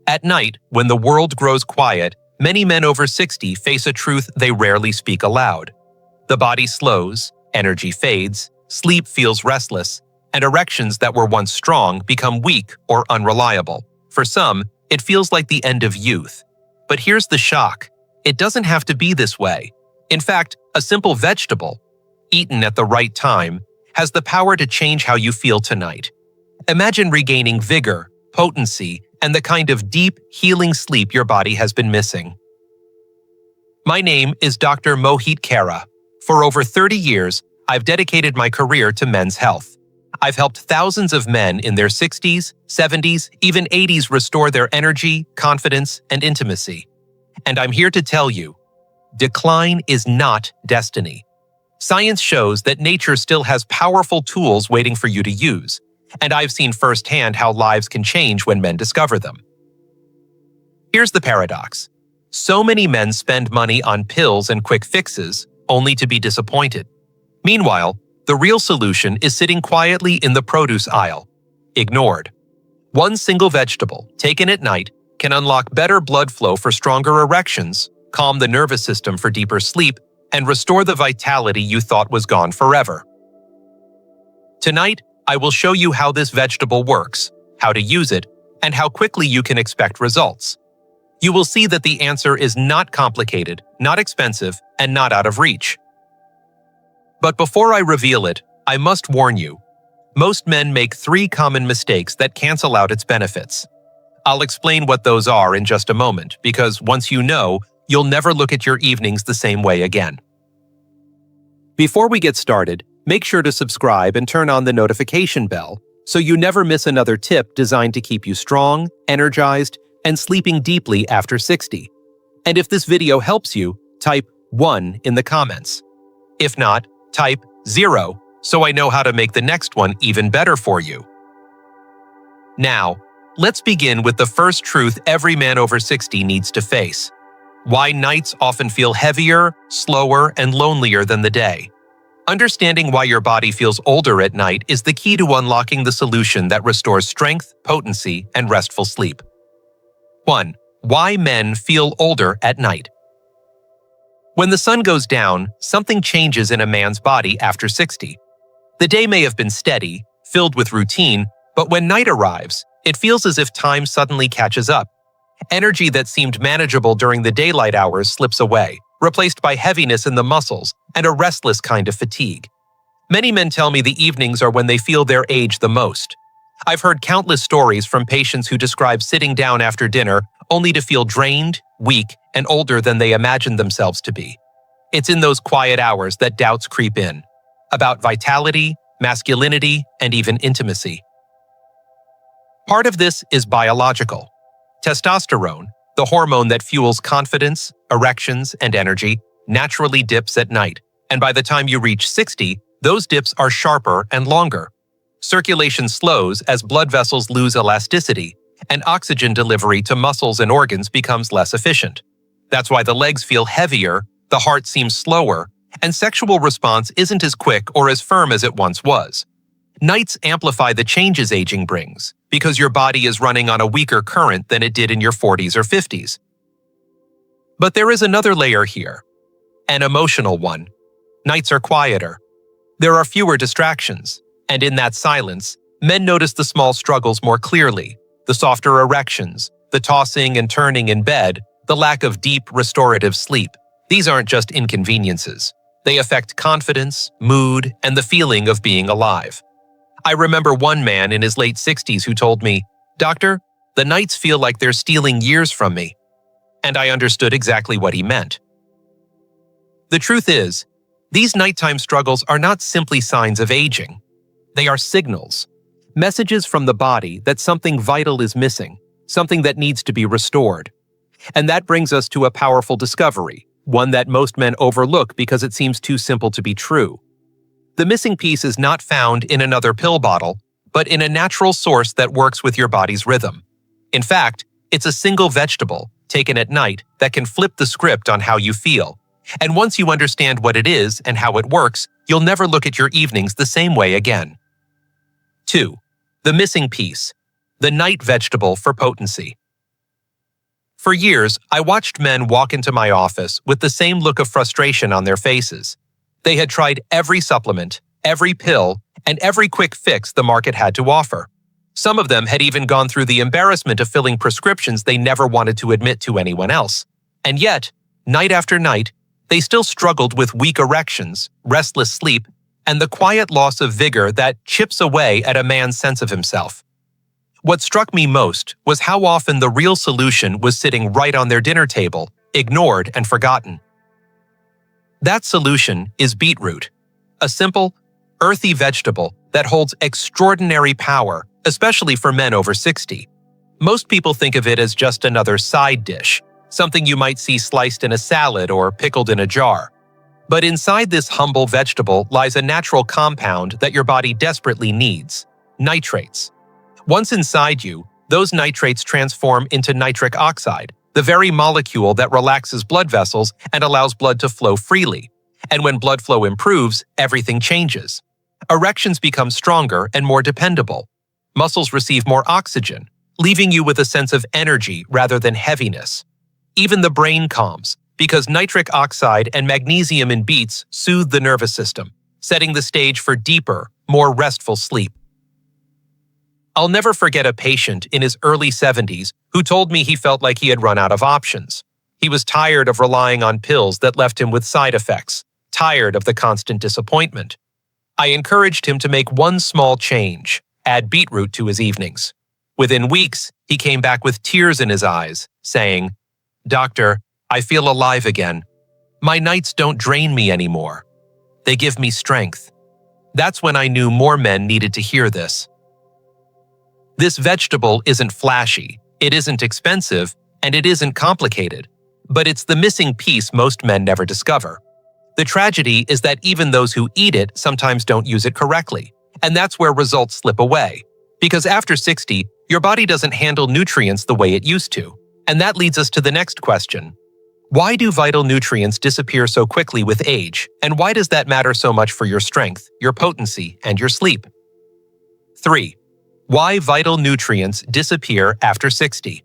At night, when the world grows quiet, many men over 60 face a truth they rarely speak aloud. The body slows, energy fades, sleep feels restless, and erections that were once strong become weak or unreliable. For some, it feels like the end of youth. But here's the shock. It doesn't have to be this way. In fact, a simple vegetable, eaten at the right time, has the power to change how you feel tonight. Imagine regaining vigor, potency, and the kind of deep, healing sleep your body has been missing. My name is Dr. Mohit Kara. For over 30 years, I've dedicated my career to men's health. I've helped thousands of men in their 60s, 70s, even 80s restore their energy, confidence, and intimacy. And I'm here to tell you, decline is not destiny. Science shows that nature still has powerful tools waiting for you to use, and I've seen firsthand how lives can change when men discover them. Here's the paradox. So many men spend money on pills and quick fixes, only to be disappointed. Meanwhile, the real solution is sitting quietly in the produce aisle, ignored. One single vegetable, taken at night, can unlock better blood flow for stronger erections, calm the nervous system for deeper sleep, and restore the vitality you thought was gone forever. Tonight, I will show you how this vegetable works, how to use it, and how quickly you can expect results. You will see that the answer is not complicated, not expensive, and not out of reach. But before I reveal it, I must warn you. Most men make 3 common mistakes that cancel out its benefits. I'll explain what those are in just a moment, because once you know, you'll never look at your evenings the same way again. Before we get started, make sure to subscribe and turn on the notification bell so you never miss another tip designed to keep you strong, energized, and sleeping deeply after 60. And if this video helps you, type 1 in the comments. If not, type 0 so I know how to make the next one even better for you. Now, let's begin with the first truth every man over 60 needs to face. Why nights often feel heavier, slower, and lonelier than the day. Understanding why your body feels older at night is the key to unlocking the solution that restores strength, potency, and restful sleep. 1. Why men feel older at night. When the sun goes down, something changes in a man's body after 60. The day may have been steady, filled with routine, but when night arrives, it feels as if time suddenly catches up. Energy that seemed manageable during the daylight hours slips away, replaced by heaviness in the muscles and a restless kind of fatigue. Many men tell me the evenings are when they feel their age the most. I've heard countless stories from patients who describe sitting down after dinner only to feel drained, weak, and older than they imagined themselves to be. It's in those quiet hours that doubts creep in, about vitality, masculinity, and even intimacy. Part of this is biological. Testosterone, the hormone that fuels confidence, erections, and energy, naturally dips at night, and by the time you reach 60, those dips are sharper and longer. Circulation slows as blood vessels lose elasticity, and oxygen delivery to muscles and organs becomes less efficient. That's why the legs feel heavier, the heart seems slower, and sexual response isn't as quick or as firm as it once was. Nights amplify the changes aging brings, because your body is running on a weaker current than it did in your 40s or 50s. But there is another layer here, an emotional one. Nights are quieter. There are fewer distractions, and in that silence, men notice the small struggles more clearly, the softer erections, the tossing and turning in bed, the lack of deep, restorative sleep. These aren't just inconveniences. They affect confidence, mood, and the feeling of being alive. I remember one man in his late 60s who told me, "Doctor, the nights feel like they're stealing years from me." And I understood exactly what he meant. The truth is, these nighttime struggles are not simply signs of aging. They are signals, messages from the body that something vital is missing, something that needs to be restored. And that brings us to a powerful discovery, one that most men overlook because it seems too simple to be true. The missing piece is not found in another pill bottle, but in a natural source that works with your body's rhythm. In fact, it's a single vegetable, taken at night, that can flip the script on how you feel. And once you understand what it is and how it works, you'll never look at your evenings the same way again. 2. The missing piece, the night vegetable for potency. For years, I watched men walk into my office with the same look of frustration on their faces. They had tried every supplement, every pill, and every quick fix the market had to offer. Some of them had even gone through the embarrassment of filling prescriptions they never wanted to admit to anyone else. And yet, night after night, they still struggled with weak erections, restless sleep, and the quiet loss of vigor that chips away at a man's sense of himself. What struck me most was how often the real solution was sitting right on their dinner table, ignored and forgotten. That solution is beetroot, a simple, earthy vegetable that holds extraordinary power, especially for men over 60. Most people think of it as just another side dish, something you might see sliced in a salad or pickled in a jar. But inside this humble vegetable lies a natural compound that your body desperately needs: nitrates. Once inside you, those nitrates transform into nitric oxide, the very molecule that relaxes blood vessels and allows blood to flow freely. And when blood flow improves, everything changes. Erections become stronger and more dependable. Muscles receive more oxygen, leaving you with a sense of energy rather than heaviness. Even the brain calms, because nitric oxide and magnesium in beets soothe the nervous system, setting the stage for deeper, more restful sleep. I'll never forget a patient in his early 70s who told me he felt like he had run out of options. He was tired of relying on pills that left him with side effects, tired of the constant disappointment. I encouraged him to make one small change: add beetroot to his evenings. Within weeks, he came back with tears in his eyes, saying, "Doctor, I feel alive again. My nights don't drain me anymore. They give me strength." That's when I knew more men needed to hear this. This vegetable isn't flashy, it isn't expensive, and it isn't complicated. But it's the missing piece most men never discover. The tragedy is that even those who eat it sometimes don't use it correctly, and that's where results slip away. Because after 60, your body doesn't handle nutrients the way it used to. And that leads us to the next question. Why do vital nutrients disappear so quickly with age, and why does that matter so much for your strength, your potency, and your sleep? 3. Why vital nutrients disappear after 60.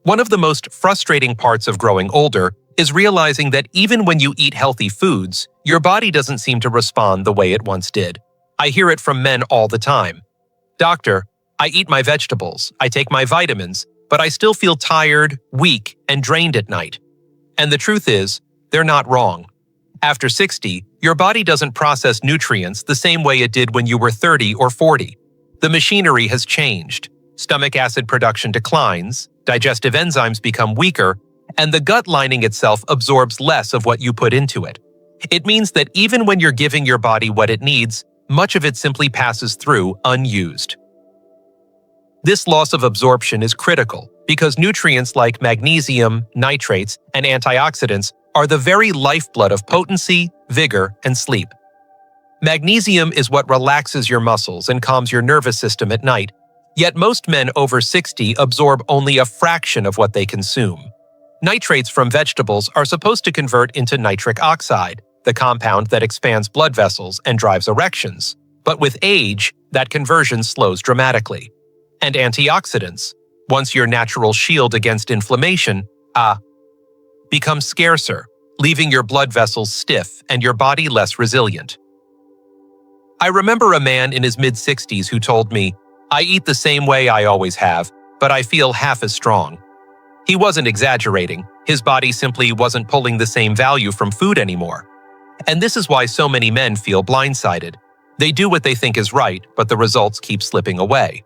One of the most frustrating parts of growing older is realizing that even when you eat healthy foods, your body doesn't seem to respond the way it once did. I hear it from men all the time. "Doctor, I eat my vegetables, I take my vitamins, but I still feel tired, weak, and drained at night." And the truth is, they're not wrong. After 60, your body doesn't process nutrients the same way it did when you were 30 or 40. The machinery has changed. Stomach acid production declines, digestive enzymes become weaker, and the gut lining itself absorbs less of what you put into it. It means that even when you're giving your body what it needs, much of it simply passes through unused. This loss of absorption is critical because nutrients like magnesium, nitrates, and antioxidants are the very lifeblood of potency, vigor, and sleep. Magnesium is what relaxes your muscles and calms your nervous system at night, yet most men over 60 absorb only a fraction of what they consume. Nitrates from vegetables are supposed to convert into nitric oxide, the compound that expands blood vessels and drives erections. But with age, that conversion slows dramatically. And antioxidants, once your natural shield against inflammation, become scarcer, leaving your blood vessels stiff and your body less resilient. I remember a man in his mid-60s who told me, "I eat the same way I always have, but I feel half as strong." He wasn't exaggerating. His body simply wasn't pulling the same value from food anymore. And this is why so many men feel blindsided. They do what they think is right, but the results keep slipping away.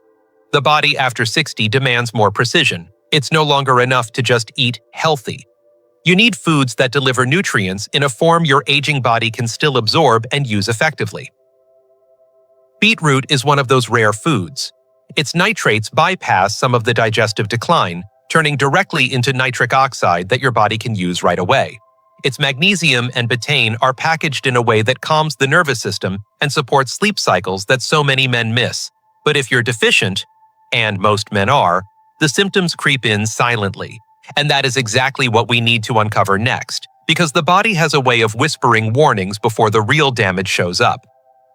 The body after 60 demands more precision. It's no longer enough to just eat healthy. You need foods that deliver nutrients in a form your aging body can still absorb and use effectively. Beetroot is one of those rare foods. Its nitrates bypass some of the digestive decline, turning directly into nitric oxide that your body can use right away. Its magnesium and betaine are packaged in a way that calms the nervous system and supports sleep cycles that so many men miss. But if you're deficient, and most men are, the symptoms creep in silently. And that is exactly what we need to uncover next, because the body has a way of whispering warnings before the real damage shows up.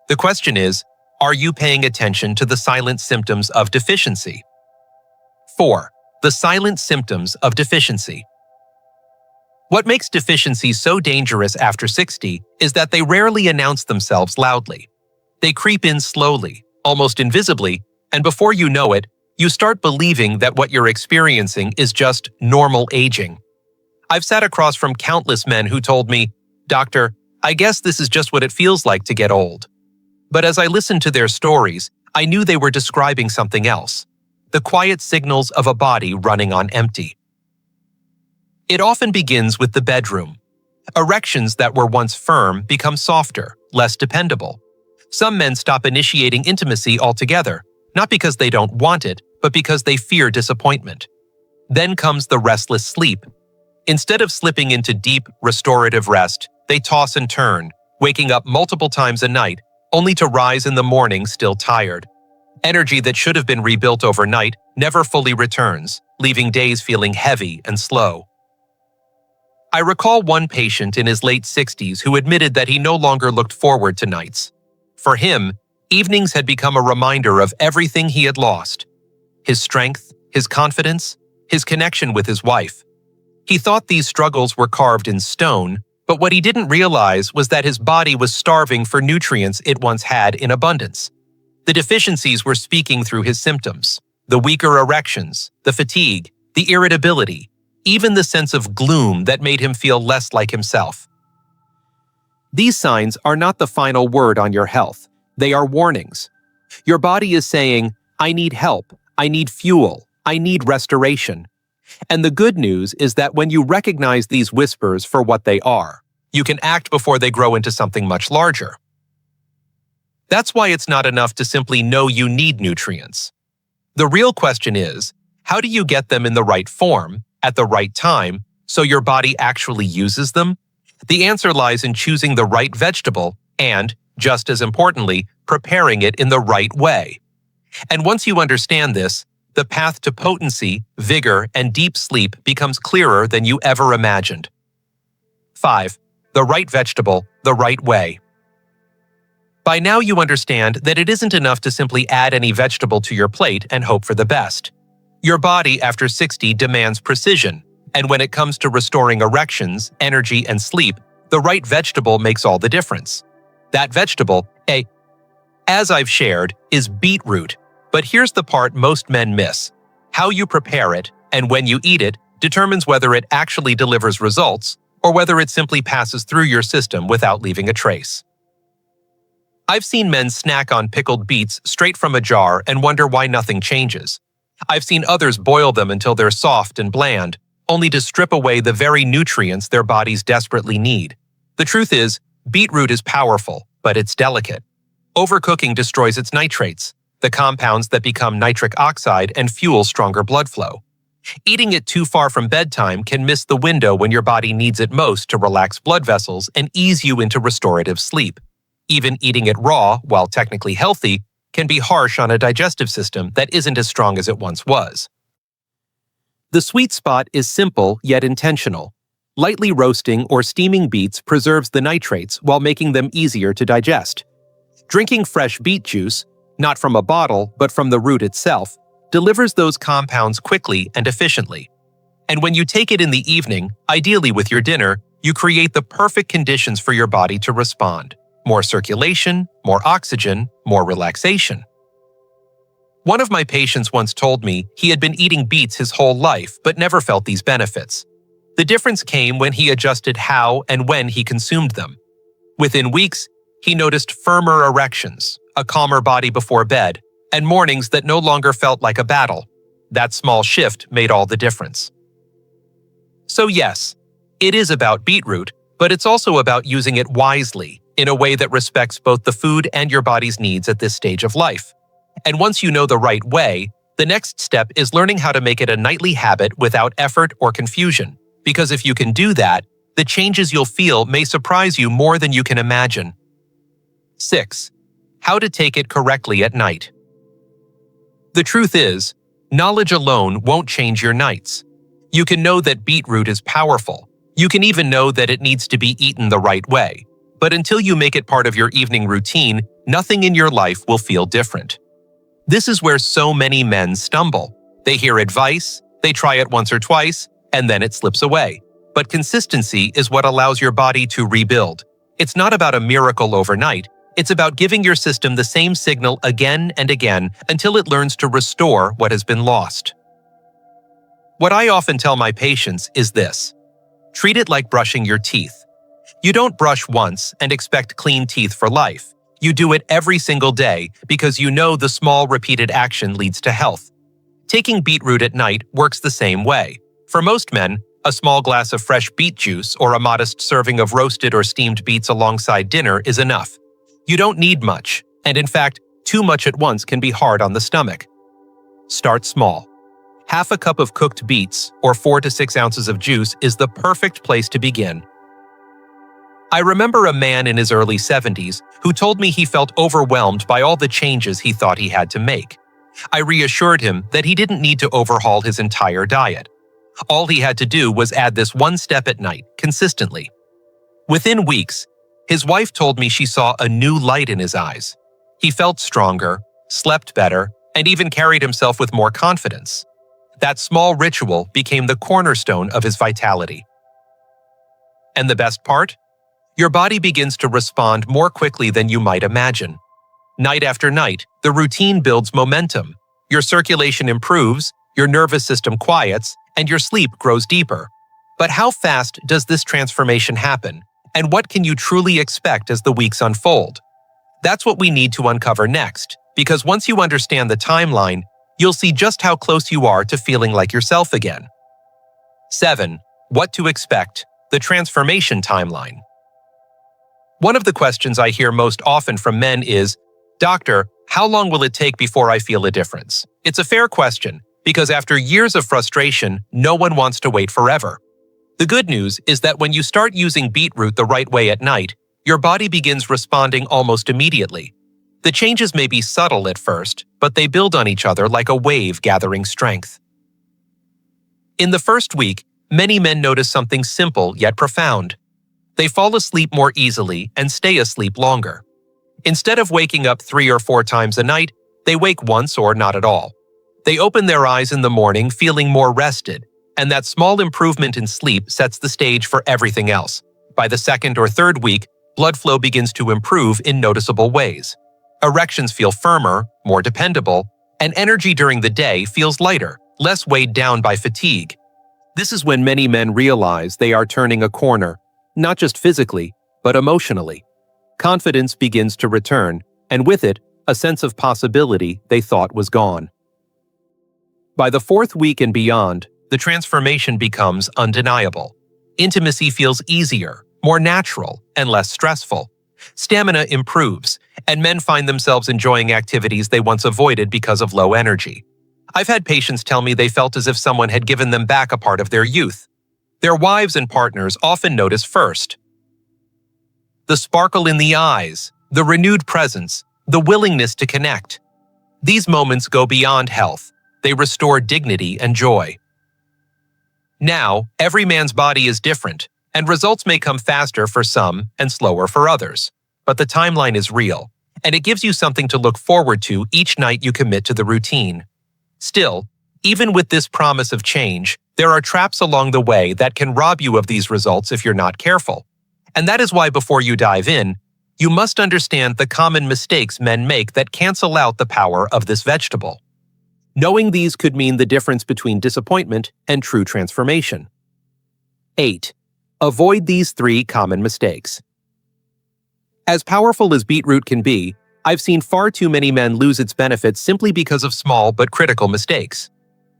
The question is, are you paying attention to the silent symptoms of deficiency? 4. The silent symptoms of deficiency. What makes deficiency so dangerous after 60 is that they rarely announce themselves loudly. They creep in slowly, almost invisibly, and before you know it, you start believing that what you're experiencing is just normal aging. I've sat across from countless men who told me, "Doctor, I guess this is just what it feels like to get old." But as I listened to their stories, I knew they were describing something else: the quiet signals of a body running on empty. It often begins with the bedroom. Erections that were once firm become softer, less dependable. Some men stop initiating intimacy altogether, not because they don't want it, but because they fear disappointment. Then comes the restless sleep. Instead of slipping into deep, restorative rest, they toss and turn, waking up multiple times a night, only to rise in the morning still tired. Energy that should have been rebuilt overnight never fully returns, leaving days feeling heavy and slow. I recall one patient in his late 60s who admitted that he no longer looked forward to nights. For him, evenings had become a reminder of everything he had lost: his strength, his confidence, his connection with his wife. He thought these struggles were carved in stone, but what he didn't realize was that his body was starving for nutrients it once had in abundance. The deficiencies were speaking through his symptoms: the weaker erections, the fatigue, the irritability, even the sense of gloom that made him feel less like himself. These signs are not the final word on your health. They are warnings. Your body is saying, "I need help, I need fuel, I need restoration." And the good news is that when you recognize these whispers for what they are, you can act before they grow into something much larger. That's why it's not enough to simply know you need nutrients. The real question is, how do you get them in the right form, at the right time, so your body actually uses them? The answer lies in choosing the right vegetable and, just as importantly, preparing it in the right way. And once you understand this, the path to potency, vigor, and deep sleep becomes clearer than you ever imagined. 5. The right vegetable, the right way. By now you understand that it isn't enough to simply add any vegetable to your plate and hope for the best. Your body after 60 demands precision, and when it comes to restoring erections, energy, and sleep, the right vegetable makes all the difference. That vegetable, as I've shared, is beetroot. But here's the part most men miss: how you prepare it and when you eat it determines whether it actually delivers results or whether it simply passes through your system without leaving a trace. I've seen men snack on pickled beets straight from a jar and wonder why nothing changes. I've seen others boil them until they're soft and bland, only to strip away the very nutrients their bodies desperately need. The truth is, beetroot is powerful, but it's delicate. Overcooking destroys its nitrates, the compounds that become nitric oxide and fuel stronger blood flow. Eating it too far from bedtime can miss the window when your body needs it most to relax blood vessels and ease you into restorative sleep. Even eating it raw, while technically healthy, can be harsh on a digestive system that isn't as strong as it once was. The sweet spot is simple yet intentional. Lightly roasting or steaming beets preserves the nitrates while making them easier to digest. Drinking fresh beet juice, not from a bottle but from the root itself, delivers those compounds quickly and efficiently. And when you take it in the evening, ideally with your dinner, you create the perfect conditions for your body to respond: more circulation, more oxygen, more relaxation. One of my patients once told me he had been eating beets his whole life but never felt these benefits. The difference came when he adjusted how and when he consumed them. Within weeks, he noticed firmer erections, a calmer body before bed, and mornings that no longer felt like a battle. That small shift made all the difference. So yes, it is about beetroot, but it's also about using it wisely, in a way that respects both the food and your body's needs at this stage of life. And once you know the right way, the next step is learning how to make it a nightly habit without effort or confusion. Because if you can do that, the changes you'll feel may surprise you more than you can imagine. 6. How to take it correctly at night. The truth is, knowledge alone won't change your nights. You can know that beetroot is powerful. You can even know that it needs to be eaten the right way. But until you make it part of your evening routine, nothing in your life will feel different. This is where so many men stumble. They hear advice, They try it once or twice, and then it slips away. But consistency is what allows your body to rebuild. It's not about a miracle overnight. It's about giving your system the same signal again and again until it learns to restore what has been lost. What I often tell my patients is this: treat it like brushing your teeth. You don't brush once and expect clean teeth for life. You do it every single day because you know the small repeated action leads to health. Taking beetroot at night works the same way. For most men, a small glass of fresh beet juice or a modest serving of roasted or steamed beets alongside dinner is enough. You don't need much, and in fact, too much at once can be hard on the stomach. Start small. Half a cup of cooked beets or 4 to 6 ounces of juice is the perfect place to begin. I remember a man in his early 70s who told me he felt overwhelmed by all the changes he thought he had to make. I reassured him that he didn't need to overhaul his entire diet. All he had to do was add this one step at night, consistently. Within weeks, his wife told me she saw a new light in his eyes. He felt stronger, slept better, and even carried himself with more confidence. That small ritual became the cornerstone of his vitality. And the best part? Your body begins to respond more quickly than you might imagine. Night after night, the routine builds momentum. Your circulation improves, your nervous system quiets, and your sleep grows deeper. But how fast does this transformation happen? And what can you truly expect as the weeks unfold? That's what we need to uncover next, because once you understand the timeline, you'll see just how close you are to feeling like yourself again. 7. What to expect: the transformation timeline. One of the questions I hear most often from men is, "Doctor, how long will it take before I feel a difference?" It's a fair question, because after years of frustration, no one wants to wait forever. The good news is that when you start using beetroot the right way at night, your body begins responding almost immediately. The changes may be subtle at first, but they build on each other like a wave gathering strength. In the first week, many men notice something simple yet profound. They fall asleep more easily and stay asleep longer. Instead of waking up 3 or 4 times a night, they wake once or not at all. They open their eyes in the morning feeling more rested, and that small improvement in sleep sets the stage for everything else. By the 2nd or 3rd week, blood flow begins to improve in noticeable ways. Erections feel firmer, more dependable, and energy during the day feels lighter, less weighed down by fatigue. This is when many men realize they are turning a corner, not just physically, but emotionally. Confidence begins to return, and with it, a sense of possibility they thought was gone. By the 4th week and beyond, the transformation becomes undeniable. Intimacy feels easier, more natural, and less stressful. Stamina improves, and men find themselves enjoying activities they once avoided because of low energy. I've had patients tell me they felt as if someone had given them back a part of their youth. Their wives and partners often notice first. The sparkle in the eyes, the renewed presence, the willingness to connect. These moments go beyond health. They restore dignity and joy. Now, every man's body is different, and results may come faster for some and slower for others. But the timeline is real, and it gives you something to look forward to each night you commit to the routine. Still, even with this promise of change, there are traps along the way that can rob you of these results if you're not careful. And that is why before you dive in, you must understand the common mistakes men make that cancel out the power of this vegetable. Knowing these could mean the difference between disappointment and true transformation. 8. Avoid these 3 common mistakes. As powerful as beetroot can be, I've seen far too many men lose its benefits simply because of small but critical mistakes.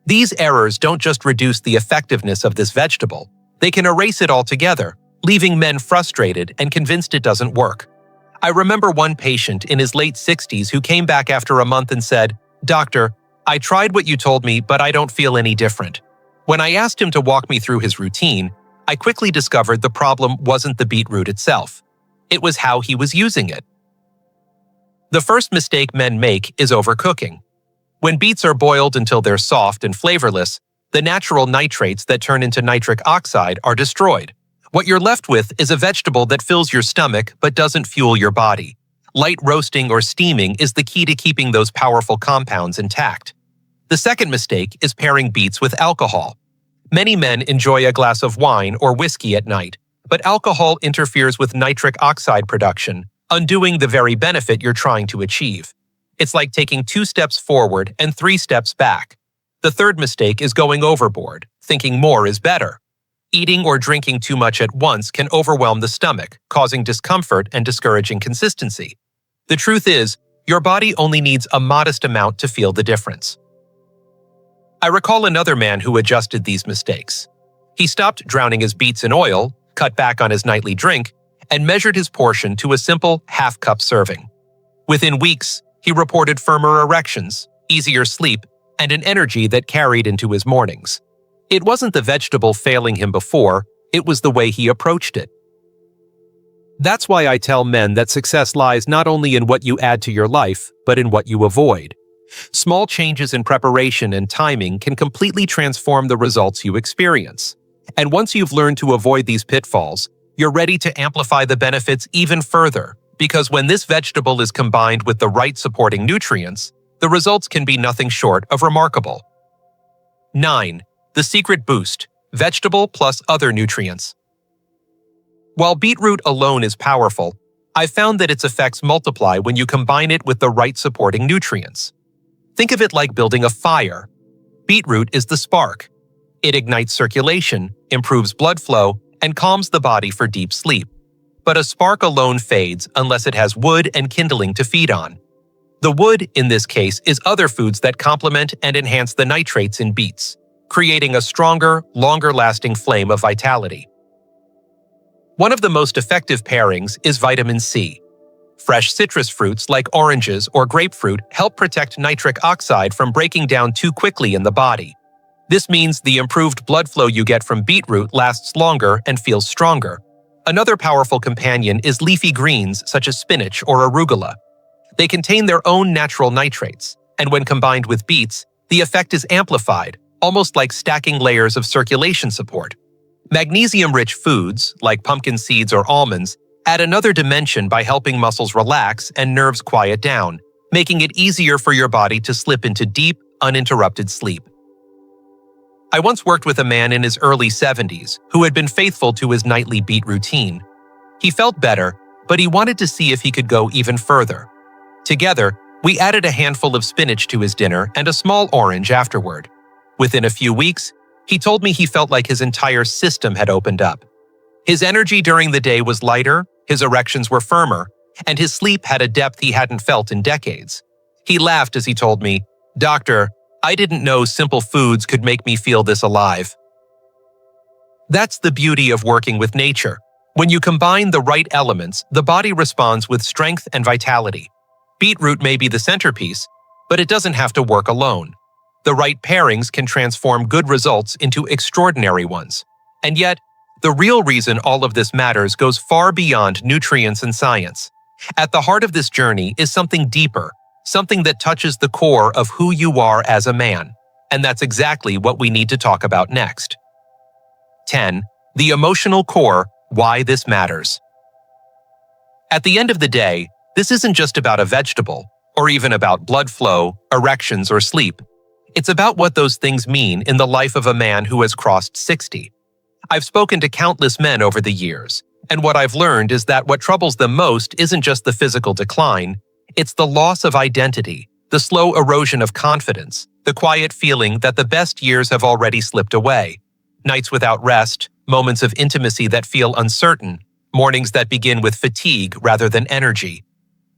These errors don't just reduce the effectiveness of this vegetable, they can erase it altogether, leaving men frustrated and convinced it doesn't work. I remember one patient in his late 60s who came back after a month and said, "Doctor, I tried what you told me, but I don't feel any different." When I asked him to walk me through his routine, I quickly discovered the problem wasn't the beetroot itself. It was how he was using it. The first mistake men make is overcooking. When beets are boiled until they're soft and flavorless, the natural nitrates that turn into nitric oxide are destroyed. What you're left with is a vegetable that fills your stomach but doesn't fuel your body. Light roasting or steaming is the key to keeping those powerful compounds intact. The second mistake is pairing beets with alcohol. Many men enjoy a glass of wine or whiskey at night, but alcohol interferes with nitric oxide production, undoing the very benefit you're trying to achieve. It's like taking 2 steps forward and 3 steps back. The third mistake is going overboard, thinking more is better. Eating or drinking too much at once can overwhelm the stomach, causing discomfort and discouraging consistency. The truth is, your body only needs a modest amount to feel the difference. I recall another man who adjusted these mistakes. He stopped drowning his beets in oil, cut back on his nightly drink, and measured his portion to a simple half-cup serving. Within weeks, he reported firmer erections, easier sleep, and an energy that carried into his mornings. It wasn't the vegetable failing him before, it was the way he approached it. That's why I tell men that success lies not only in what you add to your life, but in what you avoid. Small changes in preparation and timing can completely transform the results you experience. And once you've learned to avoid these pitfalls, you're ready to amplify the benefits even further, because when this vegetable is combined with the right supporting nutrients, the results can be nothing short of remarkable. 9. The secret boost: vegetable plus other nutrients. While beetroot alone is powerful, I've found that its effects multiply when you combine it with the right supporting nutrients. Think of it like building a fire. Beetroot is the spark. It ignites circulation, improves blood flow, and calms the body for deep sleep. But a spark alone fades unless it has wood and kindling to feed on. The wood, in this case, is other foods that complement and enhance the nitrates in beets, creating a stronger, longer-lasting flame of vitality. One of the most effective pairings is vitamin C. Fresh citrus fruits like oranges or grapefruit help protect nitric oxide from breaking down too quickly in the body. This means the improved blood flow you get from beetroot lasts longer and feels stronger. Another powerful companion is leafy greens such as spinach or arugula. They contain their own natural nitrates, and when combined with beets, the effect is amplified, almost like stacking layers of circulation support. Magnesium-rich foods, like pumpkin seeds or almonds, add another dimension by helping muscles relax and nerves quiet down, making it easier for your body to slip into deep, uninterrupted sleep. I once worked with a man in his early 70s who had been faithful to his nightly beet routine. He felt better, but he wanted to see if he could go even further. Together, we added a handful of spinach to his dinner and a small orange afterward. Within a few weeks, he told me he felt like his entire system had opened up. His energy during the day was lighter, his erections were firmer, and his sleep had a depth he hadn't felt in decades. He laughed as he told me, "Doctor, I didn't know simple foods could make me feel this alive." That's the beauty of working with nature. When you combine the right elements, the body responds with strength and vitality. Beetroot may be the centerpiece, but it doesn't have to work alone. The right pairings can transform good results into extraordinary ones. And yet, the real reason all of this matters goes far beyond nutrients and science. At the heart of this journey is something deeper, something that touches the core of who you are as a man. And that's exactly what we need to talk about next. 10. The emotional core: why this matters. At the end of the day, this isn't just about a vegetable, or even about blood flow, erections, or sleep. It's about what those things mean in the life of a man who has crossed 60. I've spoken to countless men over the years, and what I've learned is that what troubles them most isn't just the physical decline, it's the loss of identity, the slow erosion of confidence, the quiet feeling that the best years have already slipped away. Nights without rest, moments of intimacy that feel uncertain, mornings that begin with fatigue rather than energy.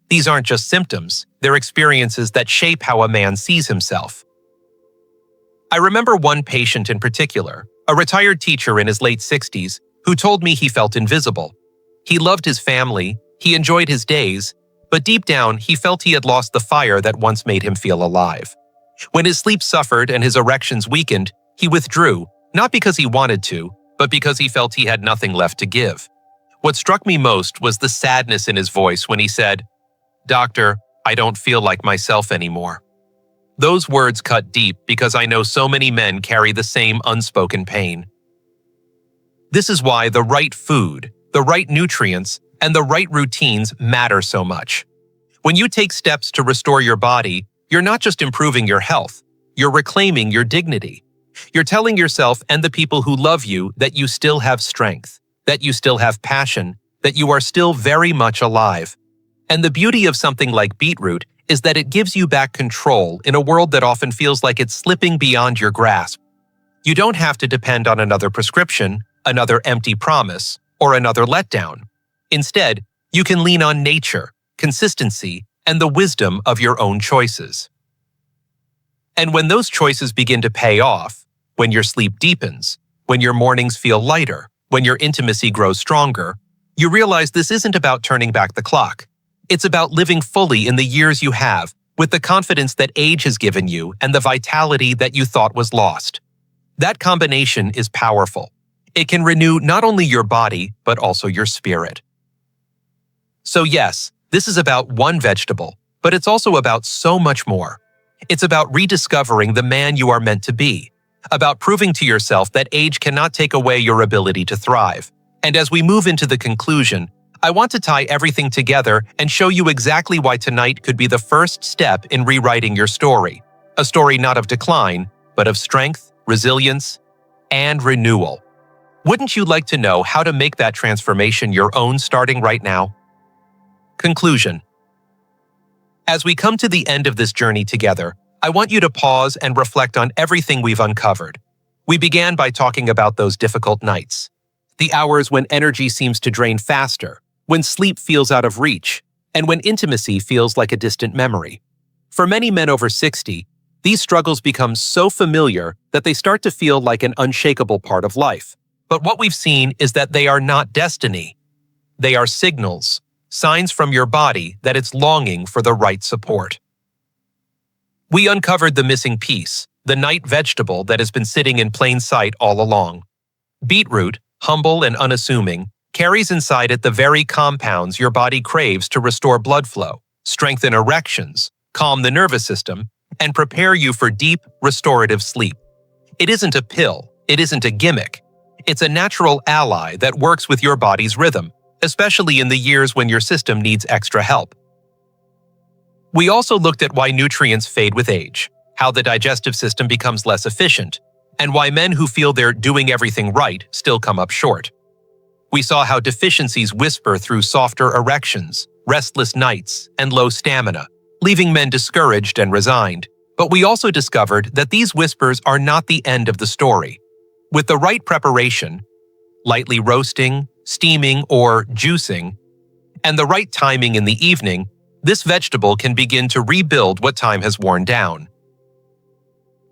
These aren't just symptoms, they're experiences that shape how a man sees himself. I remember one patient in particular, a retired teacher in his late 60s, who told me he felt invisible. He loved his family, he enjoyed his days, but deep down he felt he had lost the fire that once made him feel alive. When his sleep suffered and his erections weakened, he withdrew, not because he wanted to, but because he felt he had nothing left to give. What struck me most was the sadness in his voice when he said, "Doctor, I don't feel like myself anymore." Those words cut deep because I know so many men carry the same unspoken pain. This is why the right food, the right nutrients, and the right routines matter so much. When you take steps to restore your body, you're not just improving your health, You're reclaiming your dignity. You're telling yourself and the people who love you that you still have strength, that you still have passion, that you are still very much alive. And the beauty of something like beetroot is that it gives you back control in a world that often feels like it's slipping beyond your grasp. You don't have to depend on another prescription, another empty promise, or another letdown. Instead, you can lean on nature, consistency, and the wisdom of your own choices. And when those choices begin to pay off, when your sleep deepens, when your mornings feel lighter, when your intimacy grows stronger, you realize this isn't about turning back the clock. It's about living fully in the years you have, with the confidence that age has given you and the vitality that you thought was lost. That combination is powerful. It can renew not only your body, but also your spirit. So yes, this is about one vegetable, but it's also about so much more. It's about rediscovering the man you are meant to be, about proving to yourself that age cannot take away your ability to thrive. And as we move into the conclusion, I want to tie everything together and show you exactly why tonight could be the first step in rewriting your story. A story not of decline, but of strength, resilience, and renewal. Wouldn't you like to know how to make that transformation your own starting right now? Conclusion. As we come to the end of this journey together, I want you to pause and reflect on everything we've uncovered. We began by talking about those difficult nights, the hours when energy seems to drain faster, when sleep feels out of reach, and when intimacy feels like a distant memory. For many men over 60, these struggles become so familiar that they start to feel like an unshakable part of life. But what we've seen is that they are not destiny. They are signals, signs from your body that it's longing for the right support. We uncovered the missing piece, the night vegetable that has been sitting in plain sight all along. Beetroot, humble and unassuming, carries inside it the very compounds your body craves to restore blood flow, strengthen erections, calm the nervous system, and prepare you for deep, restorative sleep. It isn't a pill, it isn't a gimmick. It's a natural ally that works with your body's rhythm, especially in the years when your system needs extra help. We also looked at why nutrients fade with age, how the digestive system becomes less efficient, and why men who feel they're doing everything right still come up short. We saw how deficiencies whisper through softer erections, restless nights, and low stamina, leaving men discouraged and resigned. But we also discovered that these whispers are not the end of the story. With the right preparation, lightly roasting, steaming, or juicing, and the right timing in the evening, this vegetable can begin to rebuild what time has worn down.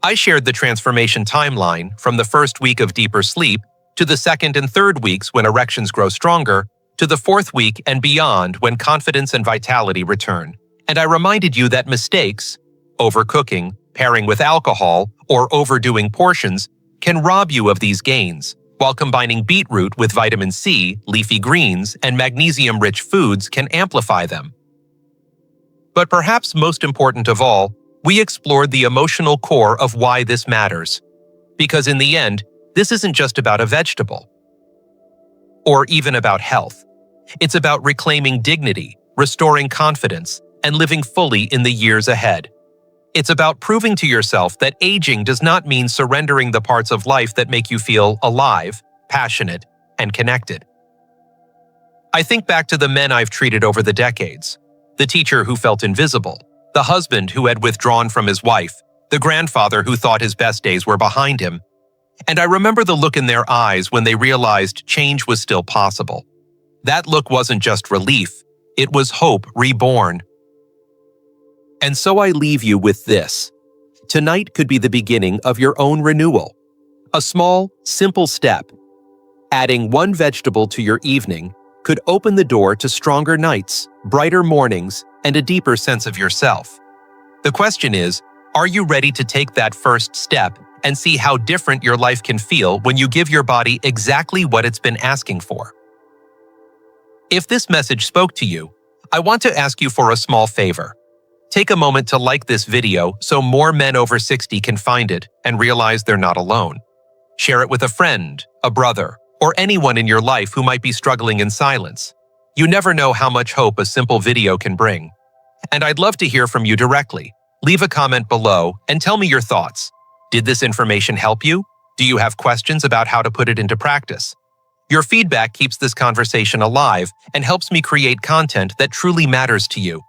I shared the transformation timeline from the first week of deeper sleep to the second and third weeks when erections grow stronger, to the fourth week and beyond when confidence and vitality return. And I reminded you that mistakes, overcooking, pairing with alcohol, or overdoing portions can rob you of these gains, while combining beetroot with vitamin C, leafy greens, and magnesium-rich foods can amplify them. But perhaps most important of all, we explored the emotional core of why this matters. Because in the end, this isn't just about a vegetable, or even about health. It's about reclaiming dignity, restoring confidence, and living fully in the years ahead. It's about proving to yourself that aging does not mean surrendering the parts of life that make you feel alive, passionate, and connected. I think back to the men I've treated over the decades, the teacher who felt invisible, the husband who had withdrawn from his wife, the grandfather who thought his best days were behind him. And I remember the look in their eyes when they realized change was still possible. That look wasn't just relief, it was hope reborn. And so I leave you with this. Tonight could be the beginning of your own renewal. A small, simple step. Adding one vegetable to your evening could open the door to stronger nights, brighter mornings, and a deeper sense of yourself. The question is, are you ready to take that first step and see how different your life can feel when you give your body exactly what it's been asking for? If this message spoke to you, I want to ask you for a small favor. Take a moment to like this video so more men over 60 can find it and realize they're not alone. Share it with a friend, a brother, or anyone in your life who might be struggling in silence. You never know how much hope a simple video can bring. And I'd love to hear from you directly. Leave a comment below and tell me your thoughts. Did this information help you? Do you have questions about how to put it into practice? Your feedback keeps this conversation alive and helps me create content that truly matters to you.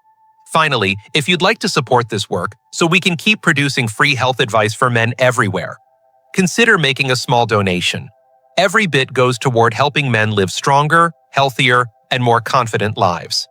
Finally, if you'd like to support this work so we can keep producing free health advice for men everywhere, consider making a small donation. Every bit goes toward helping men live stronger, healthier, and more confident lives.